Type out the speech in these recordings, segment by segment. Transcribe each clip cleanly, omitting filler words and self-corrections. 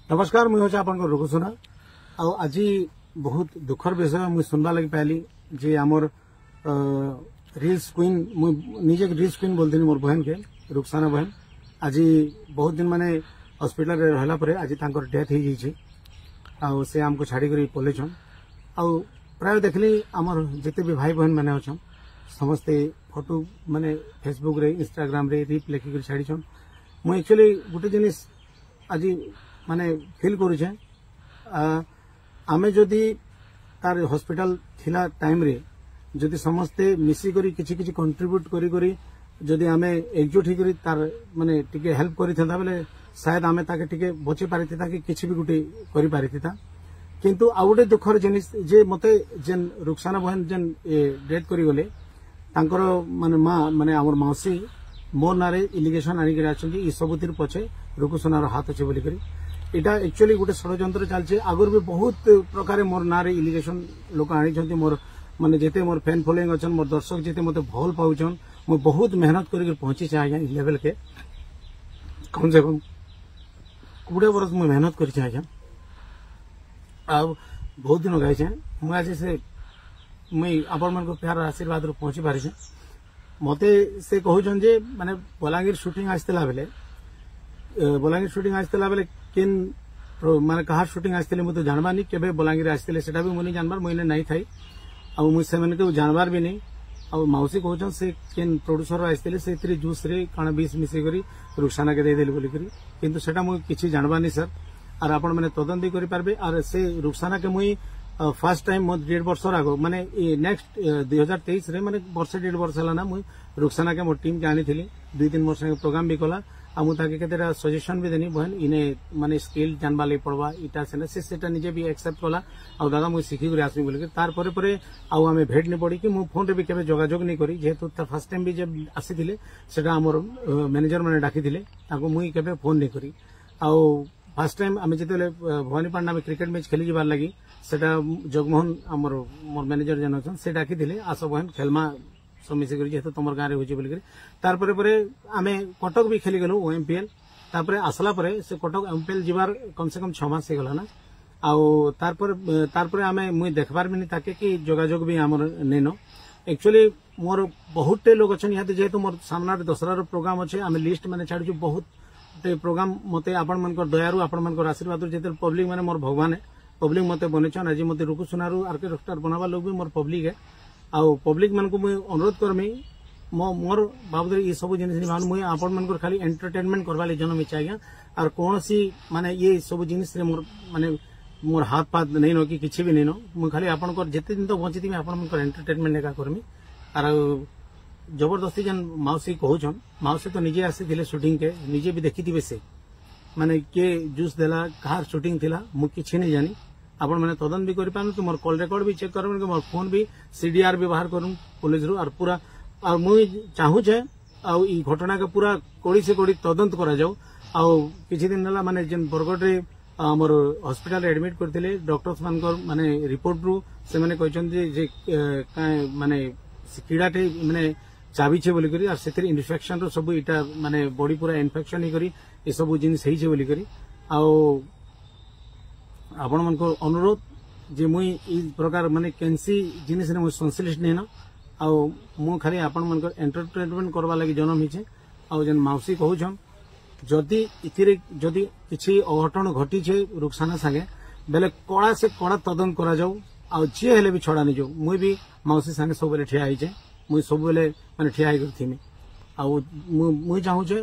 नमस्कार मुझे हूँ आपन रुकुसुना आज बहुत दुखर विषय मुझे सुनवा लगी पाइली जे आमर रिल्स क्वीन निजे रिल्स क्वीन बोलती मोर बहन के रुखसाना बहन आज बहुत दिन माने हॉस्पिटल रे रहला परे आज तांकर डेथ हो जाइए आउ से हमको छाड़ी कर पलैछन आउ प्राय देखली आमर जिते भी भाई बहन मैंने अच्छन समस्ते फोटो माने फेसबुक रे इंस्टाग्राम रे रिप लेखिक छाड़ीछन मुझे एक्चुअली गोटे जिनिस आज माने फील करुचे आमे जदि तार हॉस्पिटल थिला टाइम रे जदि समस्ते मिसी करी किछि किछि कंट्रीब्यूट करी करी जदि आमे एकजुट होकर तार माने टिके हेल्प करि थंदा बेले शायद आमे ताके टिके बचे पारिथिता कि किछि भी गुटे करि पारिथिता किंतु आ गुटे दुखर जिनिस जे मते जेन रुखसाना बहन जेन डेथ करी गले तांकर माने मां माने हमर मौसी मोर नारे इलिगेशन आनी करे आछन कि ई सबुतिर पछे रुकुसुनार हाथ अछि बोली करी इटा एक्चुअली गोटे षड्यंत्र चलছে आगर भी बहुत प्रकार मोर नारे इलिगेशन लोक आनी मोर माने जेते मोर फैन फॉलोइंग अच्छन मोर दर्शक जेते मते भल पाउछन मो बहुत मेहनत करके पहुंची छे आज्ञा लेवल के कम से कम 20 वर्ष मु मेहनत करि छे आज्ञा आ बहुत दिन गाय छे मु आज से मई आपण मन को प्यार आशीर्वाद रो पहुंची पारि छे मते से कहउछन जे माने बलांगीर शूटिंग आस्तला बेले बलांगीर शूटिंग आस्तला बेले किन माने कहा शूटिंग आस्तले मु तो जानबानी केबे बलांगीर आस्तले सेटा भी मुनी जानबार मुइने नाही थाई आ मु से माने को जानबार भी नहीं आ मौसी कहउछन से किन प्रोड्यूसर आस्तले से इतरी जूस रे काना 20 मिसे करी रुखसाना के दे देली बोली करी किंतु सेटा मु किछि जानबानी सर और आपण माने तदन भी करि पारबे और से रुखसाना के मुई फर्स्ट टाइम मो 1.5 वर्ष आगो माने नेक्स्ट 2023 रे माने वर्ष 1.5 वर्ष हला ना मुई रुखसाना के मो टीम के आनी थिली 2-3 वर्ष प्रोग्राम भी कला आ मु ताके केतेरा सजेशन भी देनी बहन इने माने स्किल जानबा ले पड़वा इटा से सेटा निजे भी एक्सेप्ट कला आ दादा मु सिखी कर आसमी बोल के तार परे परे आ हमें भेट नहीं पड़ी कि मु फोन रे भी केबे जोगाजोग नहीं करी जेहेतु तार फर्स्ट टाइम भी जब आसीथिले सेटा हमर मैनेजर माने डाकिथिले ताको मुई केबे फोन नहीं करी आ फर्स्ट टाइम आमे जेतेले भवानीपाटना में क्रिकेट मैच खेली जबार लगी सेटा जगमोहन हमर मोर मैनेजर जन अछन से डाकिथिले आस बहन खेलमा सब मिसे करी जेहेतु तुम गाँव में बोलिक तार परे आमे कटक भी खेली गलु ओएमपीएल तापर आसला परे से कटक एमपीएल जीवार कम से कम 6 मास गला ना आउ तार आमे मुई देखबार भी नहीं ताके कि जोगाजोग भी हमर नेनो एक्चुअली मोर बहुते लोग अछन यहाँ जेहेतु मोर सामना दशरा प्रोग्राम अच्छे आमे लिस्ट माने छाड़ू बहुत प्रोग्राम मते आपण मन दयारू आपण मन आशीर्वाद जेते पब्लिक माने मोर भगवान है पब्लिक मते बनेछन आज मते रुकुसुनारू आर्किटेक्टर बनावा लोग भी मोर पब्लिक है आउ पब्लिक मन को मुझे अनुरोध करमी मोर बाबद ये सब जिन मुझे आपण मन को खाली एंटरटेनमेंट करवा ले जन्म इच्छा आज्ञा और कौन सी माने ये सब जिनिस मोर माने मोर हाथ पात नहीं नो कि किछि भी नहीं नो मु खाली आपण को जेते दिन तो बंची थी आपण मन को एंटरटेनमेंट एका करमी और जबरदस्ती जन मौसी कहउछन मौसी तो निजे आसी थिले शूटिंग के निजे भी देखी थी से माने के जूस देला कहार शूटिंग थिला मु किछि नहीं जानी आपण मैंने तदन भी कर पानु कि मोर कॉल रिकॉर्ड भी चेक करबन कि मोर फोन भी सीडीआर व्यवहार करूं पुलिस रो और पूरा और मुई चाहू छे आ ई घटना के पूरा कोड़ी से कोड़ी तदंत करा जाऊ आ किछि दिन हला माने जेन बरगड रे हमर हॉस्पिटल रे एडमिट करथिले डॉक्टर्स मानकर माने रिपोर्ट रू से माने कहचन जे माने कीड़ाटे माने चाबी छे बोली करी और सेतिर इन्फेक्शन रो सब इटा माने बॉडी पूरा इन्फेक्शन ही करी ए सब जिनिस हेई छे बोली करी आ आपण मन को अनुरोध जे मुई ई प्रकार माने कैंसी जिनिस ने मु संश्लिष्ट नहीं न आ मु खाली आपण मन को एंटरटेनमेंट करवा लागि जन्म हिचे आ जन मौसी कहउछन जदि इथिरे जदि किछि अघटन घटी छे रुखसाना संगे बेले कड़ा से कड़ा तदन करा जाऊ आ जे हेले भी छड़ा नहीं जाऊ मुई भी मौसी संगे सब बेले ठिया हिचे मुई सब बेले माने ठिया hi करथिमी आ मुई चाहू छे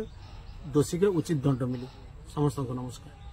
दोषी के उचित दंड मिली समस्त को नमस्कार।